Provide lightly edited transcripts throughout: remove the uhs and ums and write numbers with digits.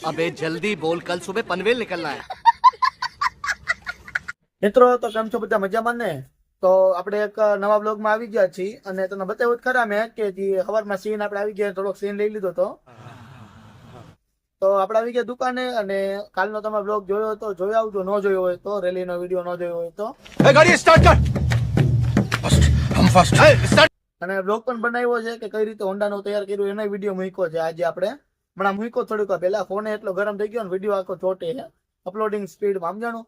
अबे जल्दी बोल, कल सुबह पनवेल निकलना है। મિત્રો તો કેમ છો બધા મજામાં ને? તો આપણે એક નવા બ્લોગમાં આવી ગયા છીએ અને તમને બતાવ્યું જ ખરા મેં કે જે સવારમાં સીન આપણે આવી ગયા, થોડોક સીન લઈ લીધો તો આપણે આવી ગયા દુકાને. અને કાલનો તમે બ્લોગ જોયો તો જોઈ આવજો, ન જોયો હોય તો રેલીનો વિડીયો ન જોયો હોય તો. गाड़ी स्टार्ट कर। हम फर्स्ट स्टार्ट। અને બ્લોગ પણ બનાવ્યો છે કે કઈ રીતે હોન્ડાનું તૈયાર કર્યું એનો વિડીયો મૂક્યો છે આજે આપણે. હમણાં મૂક્યો થોડીક વાર પહેલા, ફોન એટલો ગરમ થઈ ગયો ને વિડીયો આખો ચોટે છે અપલોડિંગ સ્પીડ સમજાણું.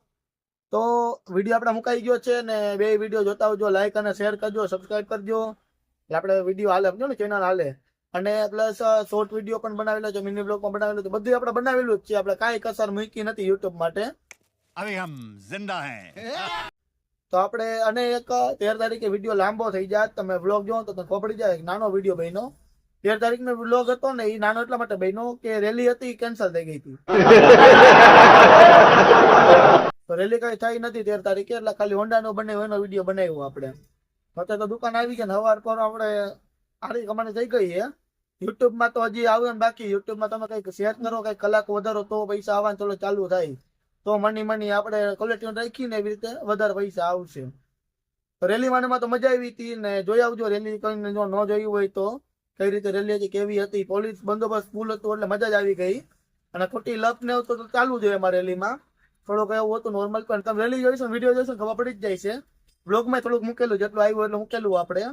તો વિડીયો આપણે મુકાઈ ગયો છે ને બે વિડીયો જોતા આવજો, લાઈક અને શેર કરજો, સબસ્ક્રાઇબ કરજો એટલે આપણે વિડીયો હાલે સમજો ને, ચેનલ હાલે. અને પ્લસ શોર્ટ વિડીયો પણ બનાવેલો છે, મિની બ્લોગ પણ બનાવેલો છે, બધું આપણે બનાવેલું જ છે. આપણે કાંઈ કસર મૂકી નથી યુટ્યુબ માટે. अभी हम जिंदा हैं। તો આપણે અને એક 13 તારીખે વિડીયો લાંબો થઈ જાય, તમે વ્લોગ જોવો તો તમને ખબર પડી જાય. નાનો વિડીયો બન્યો 13 તારીખનો વ્લોગ હતો ને, એ નાનો એટલા માટે બન્યો કે રેલી હતી કેન્સલ થઈ ગઈ હતી. તો રેલી કઈ થઈ નથી 13 તારીખે, એટલે ખાલી હોન્ડાનો બનાવ્યો એનો વિડીયો બનાવ્યો આપણે. અત્યારે તો દુકાન આવી ગયા ને સવાર પર આપણે આરી કમાણી થઈ ગઈ છે. યુટ્યુબમાં તો હજી આવે ને બાકી. યુટ્યુબમાં તમે કઈક શેર કરો, કઈક કલાક વધારો તો પૈસા આવવાનું થોડું ચાલુ થાય. તો મની આપણે ક્વોલિટી રાખીને એવી રીતે વધારે પૈસા આવશે. રેલી માનેમાં તો મજા આવી હતી ને જોઈ આવજો રેલી. કઈ જો ન જોયું હોય તો કઈ રીતે રેલી હતી, કેવી હતી, પોલીસ બંદોબસ્ત ફૂલ હતું એટલે મજા જ આવી ગઈ. અને ખોટી લપ ને તો ચાલુ જ હોય અમારી રેલીમાં. થોડુંક એવું હતું નોર્મલ, પણ તમે રેલી જોઈશો વિડીયો જોઈશો ખબર પડી જ જાય છે. બ્લોગમાં થોડુંક મૂકેલું, જેટલું આવ્યું એટલું મૂકેલું આપણે.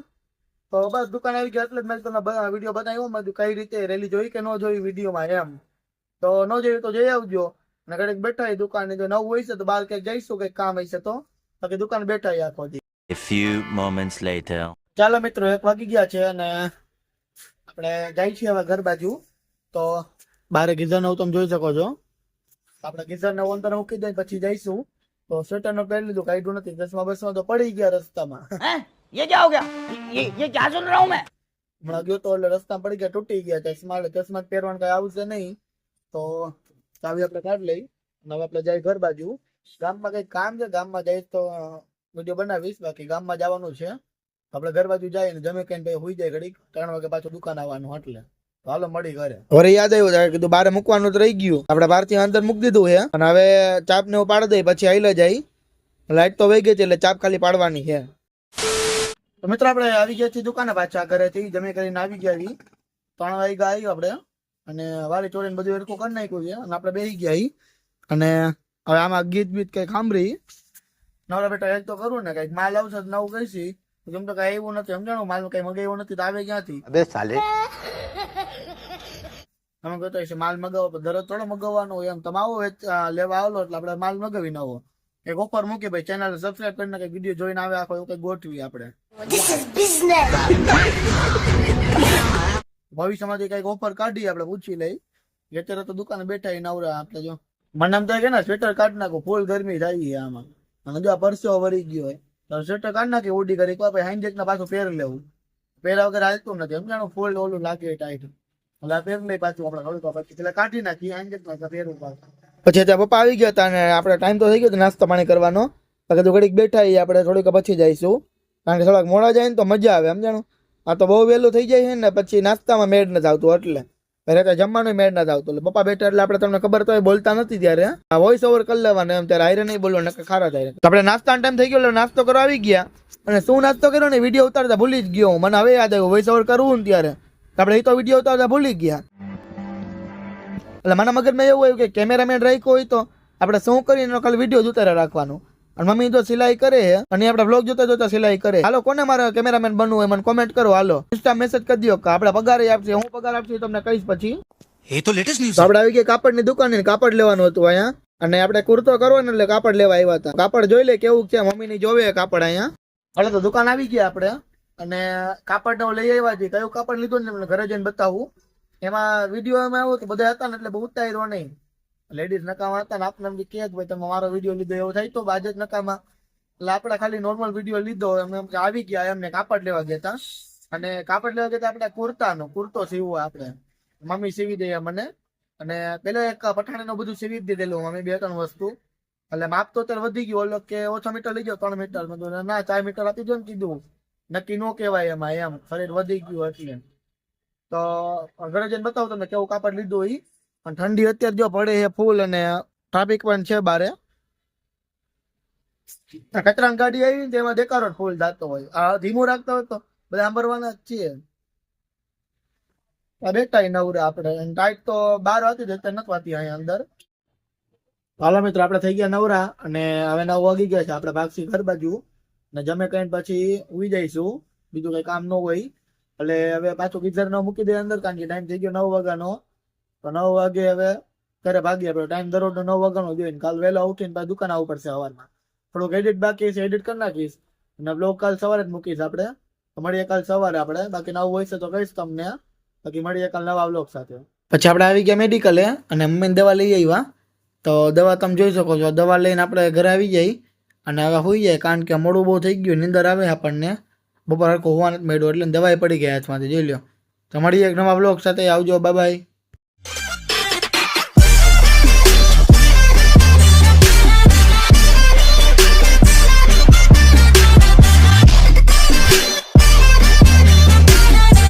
તો બસ દુકાન આવી ગયા એટલે જ મેં તમને વિડીયો બનાવ્યો મેં કઈ રીતે રેલી જોઈ કે ન જોઈ વિડીયોમાં એમ. તો ન જોયું તો જઈ આવજો. અને ઘડીક બેઠા એ દુકાને, જો નવું હોય છે તો બહાર ક્યાંક જઈશું, કઈક કામ હશે તો. બાકી દુકાન બેઠા આખો દી. A few moments later. ચાલો મિત્રો 1 વાગી ગયા છે અને આપણે જાય છીએ હવે ઘર બાજુ. તો બારે ગીઝર નું તમે જોઈ શકો છો. આપણે ગીઝર ને અંદર મૂકી દઈએ પછી જઈશું. તો સ્વેટર નું પહેરી લીધું, કાઢ્યું નથી. ચશ્મા બસમાં તો પડી ગયા રસ્તામાં. ये क्या हो गया? ये क्या सुन रहा हूँ मैं? હમણાં ગયો તો એટલે રસ્તા પડી ગયા, તૂટી ગયા ચશ્મા. એટલે ચશ્મા પહેરવાનું કઈ આવશે નહીં. તો ચાવી આપણે કાઢી લઈ અને હવે આપણે જાય ઘર બાજુ. ગામમાં કઈ કામ છે, ગામમાં જઈશ તો વિડીયો બનાવીશ. બાકી ગામમાં જવાનું છે આપણે ઘર બાજુ જાય ને જમે કઈ ભાઈ હુઈ જાય ઘડીક. 3 વાગે પાછું દુકાન આવવાનું એટલે હાલો મળી ઘરે. હવે યાદ આવ્યું કીધું બારે મૂકવાનું તો રહી ગયું, આપણે બહાર થી અંદર મૂકી દીધું છે. અને હવે ચાપ ને પાડી દઈ પછી આઈલે જાય. લાઈટ તો વહી ગઈ છે એટલે ચાપ ખાલી પાડવાની છે. તો મિત્રો આપણે આવી ગયા છીએ દુકાને પાછા ઘરેથી જમે કરીને આવી ગયા. 3 વાગ્યા આવ્યું આપણે અને વાલી ચોરીને બધું એરખું કરી નાખ્યું છે. અને આપણે બેસી ગયા અને હવે આમાં ગીત બીત કઈ સાંભળી નવરા બેટા એક તો કરું ને કઈક માલ આવશે નવું કહીશી. જેમ તો કઈ એવું નથી સમજાણું, માલ કઈ મગાવ્યું નથી તો આવે ક્યાંથી? अबे साले। તમે કહેતા હશે માલ મગાવો, દરરોજ થોડો મગાવવાનો હોય. એમ તમે આવો લેવા આવો એટલે આપણે માલ મગાવી નવો એક ઓફર મૂકી ભાઈ, ચેનલ સબસ્ક્રાઇબ કરીને કઈ વિડીયો જોઈને આવે આખો એવું કઈ ગોઠવી આપણે. ભવિષ્યમાંથી કઈક ઓફર કાઢી આપણે પૂછી લઈ. અત્યારે તો દુકાને બેઠા નવરા આપણે. જો મને એમ થાય કે ના સ્વેટર કાઢી નાખો, ફૂલ ગરમી થાય આમાં. અને જો પરસ્યો વળી ગયો હોય તો સ્વેટર કાઢી નાખી ઉડી કરી હાઈન્ડેક ના પાછું પહેરી લેવું. પહેરા વગર હાલતું નથી સમજાણું, ફૂલ ઓલું લાગે ટાઈટ. એટલે પહેરી લઈ પાછું આપણે થોડુંક પછી એટલે કાઢી નાખી હાઈન્ડેક ના પહેરવું પાછું. પછી ત્યાં પપ્પા આવી ગયા હતા અને આપણે ટાઈમ તો થઈ ગયો નાસ્તો પાણી કરવાનો. તો ઘડીક બેઠા આપણે થોડીક પછી જઈશું, કારણ કે થોડાક મોડા જાય ને તો મજા આવે સમજાણું. આ તો બહુ વહેલું થઈ જાય છે ને પછી નાસ્તામાં મેળ નથી આવતું, એટલે ત્યારે જમવાનું મેળ નથી આવતું. એટલે પપ્પા બેઠા એટલે આપણે તમને ખબર તો બોલતા નથી ત્યારે વોઇસ ઓવર કરી લેવાનું એમ. ત્યારે હારે નહીં બોલવાનું ખારા થાય. આપણે નાસ્તાનો ટાઈમ થઈ ગયો એટલે નાસ્તો કરવા આવી ગયા. અને શું નાસ્તો કર્યો ને વિડીયો ઉતારતા ભૂલી જ ગયો. મને હવે યાદ આવ્યું વોઇસ ઓવર કરવું ને ત્યારે આપણે એ તો વિડીયો ઉતારતા ભૂલી ગયા. એટલે મારા મગજમાં એવું આવ્યું કે કેમેરામેન રાખ્યો હોય તો આપણે શું કરીને ખાલી વિડીયો જ ઉતારે રાખવાનું. અને મમ્મી તો સિલાઈ કરે અને આપણે વ્લોગ જોતા જોતા સિલાઈ કરે. હાલો કોને મારે કેમેરામેન બનવું હોય મને કોમેન્ટ કરો. હાલો ઇન્સ્ટા મેસેજ કરી દો કે આપણે પગાર આપશે, હું પગાર આપશે તમને કહીશ પછી. ये तो लेटेस्ट न्यूज़। આપણે આવી ગયા કાપડની દુકાને, કાપડ લેવાનું હતું અહીંયા. અને આપણે કુર્તો કરવો ને એટલે કાપડ લેવા આવ્યા હતા. કાપડ જોઈ લે કેવું છે, મમ્મી ની જોવે કાપડ અહીંયા. એટલે તો દુકાન આવી ગયા આપણે અને કાપડ લઈ આવ્યા છીએ. કયું કાપડ લીધું ને મને ઘરે જઈને બતાવું. એમાં વિડીયો એમાં આવ્યો કે બધા હતા ને એટલે બહુ ઉતાર્યો નહીં. લેડીઝ નકામા હતા ને આપણે એમ કે ભાઈ તમે મારો વિડીયો લીધો એવું થાય તો બાજ જ નકામા. એટલે આપણે ખાલી નોર્મલ વિડીયો લીધો એમ આવી ગયા. એમને કાપડ લેવા ગયા હતા અને કાપડ લેવા ગયા આપણે કુર્તો સીવવો આપણે મમ્મી સીવી દે મને. અને પેલા એક પઠાણી નું બધું સીવી દીધેલું મમ્મી 2-3 વસ્તુ. એટલે માપ તો અત્યારે વધી ગયું, ઓલો કે ઓછા મીટર લઈ જાઓ 3 મીટર ના 4 મીટર આપી દો ને કીધું. નક્કી નો કહેવાય એમાં એમ, શરીર વધી ગયું એટલે. તો ઘરે જઈને બતાવું તમને કેવું કાપડ લીધું. પણ ઠંડી અત્યારે જો પડે છે ફૂલ અને ટ્રાફિક પણ છે બારે. કચરાની ગાડી આવી ને તેમાં દેખાડો ફૂલ થતો હોય. આ ધીમું રાખતા હોય તો બધા સાંભળવાના જ છીએ. બેઠા નવરા આપણે ટાઈટ તો 12 વાગી જતા નથી વાતી અહીંયા અંદર. હાલો મિત્રો આપણે થઈ ગયા નવરા અને હવે 9 વાગી ગયા છે. આપણે ભાગશી ઘર બાજુ ને જમે કઈ પછી ઉઈ જઈશું. બીજું કઈ કામ ન હોય એટલે હવે પાછું ગીઝર ન મૂકી દે અંદર, કારણ કે ટાઈમ થઈ ગયો 9 વાગ્યાનો. તો 9 વાગે હવે ઘરે ભાગીએ. આપણે ટાઈમ દરરોજ 9 વાગ્યાનો જોઈને કાલ વહેલા ઉઠીને પાછું દુકાન આવવું પડશે સવારમાં. થોડુંક એડિટ બાકી છે, એડિટ કરી નાખીશ અને બ્લોગ કાલ સવારે જ મૂકીશ આપણે. તો મળીએ કાલ સવારે આપણે. બાકી નવું હોય છે તો કહીશ તમને. બાકી મળીએ કાલ નવા બ્લોગ સાથે. પછી આપણે આવી ગયા મેડિકલે અને મમ્મીને દવા લઈ આવ્યા. તો દવા તમે જોઈ શકો છો. દવા લઈને આપણે ઘરે આવી જાય અને હવે હોઈ જાય, કારણ કે મોડું બહુ થઈ ગયું, નીંદર આવે આપણને. બપોર હરખું હોવા નથી મળ્યું એટલે દવાઈ પડી ગયા હાથમાંથી, જોઈ લો. તો મળીએ એક નવા બ્લોગ સાથે. આવજો, બાય બાય.